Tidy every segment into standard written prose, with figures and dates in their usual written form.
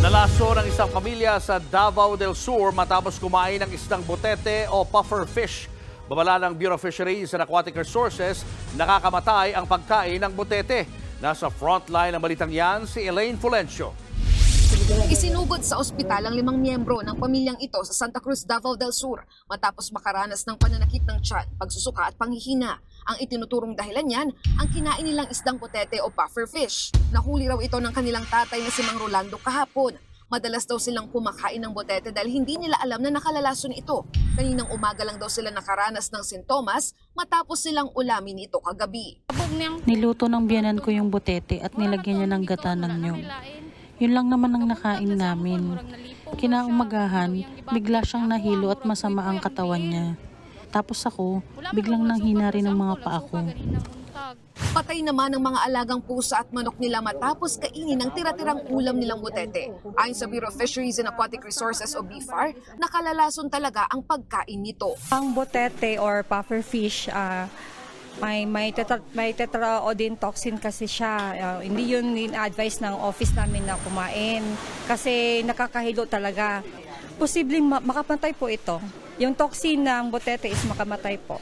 Nalaso ng isang pamilya sa Davao del Sur matapos kumain ng isdang botete o puffer fish. Babala ng Bureau of Fisheries and Aquatic Resources, nakakamatay ang pagkain ng botete. Nasa frontline ng balitang yan si Elaine Fulencio. Isinugod sa ospital ang 5 miyembro ng pamilyang ito sa Santa Cruz, Davao del Sur matapos makaranas ng pananakit ng tiyan, pagsusuka at panghihina. Ang itinuturong dahilan niyan, ang kinain nilang isdang botete o puffer fish. Nahuli raw ito ng kanilang tatay na si Mang Rolando kahapon. Madalas daw silang kumakain ng botete dahil hindi nila alam na nakalalason ito. Kaninang umaga lang daw sila nakaranas ng sintomas matapos silang ulamin ito kagabi. Niluto ng biyanan ko yung botete at nilagyan niya ng gata ng nyog. Yun lang naman ang nakain namin. Kinaumagahan, bigla siyang nahilo at masama ang katawan niya. Tapos ako, biglang nanghina rin ang mga paa ko. Patay naman ang mga alagang pusa at manok nila matapos kainin ang tira-tirang ulam nilang botete. Ayon sa Bureau of Fisheries and Aquatic Resources o BFAR, nakalalason talaga ang pagkain nito. Ang botete or puffer fish, may tetraodin toxin kasi siya. Hindi yun in-advise ng office namin na kumain kasi nakakahilo talaga. Posibleng makamatay po ito. Yung toxin ng botete is makamatay po.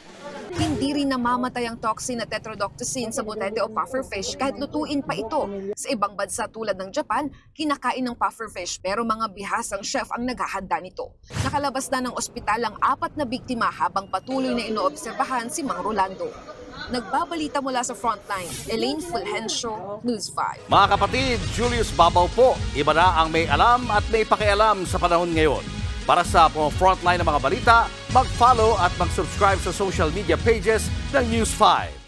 Hindi rin namamatay ang toxin na tetrodotoxin sa botete o puffer fish kahit lutuin pa ito. Sa ibang bansa tulad ng Japan, kinakain ng puffer fish pero mga bihasang chef ang naghahanda nito. Nakalabas na ng ospital ang 4 na biktima habang patuloy na inoobserbahan si Mang Rolando. Nagbabalita mula sa frontline, Elaine Fulgencio, News 5. Mga kapatid, Julius Babaw po. Iba na ang may alam at may pakialam sa panahon ngayon. Para sa frontline ng mga balita, mag-follow at mag-subscribe sa social media pages ng News 5.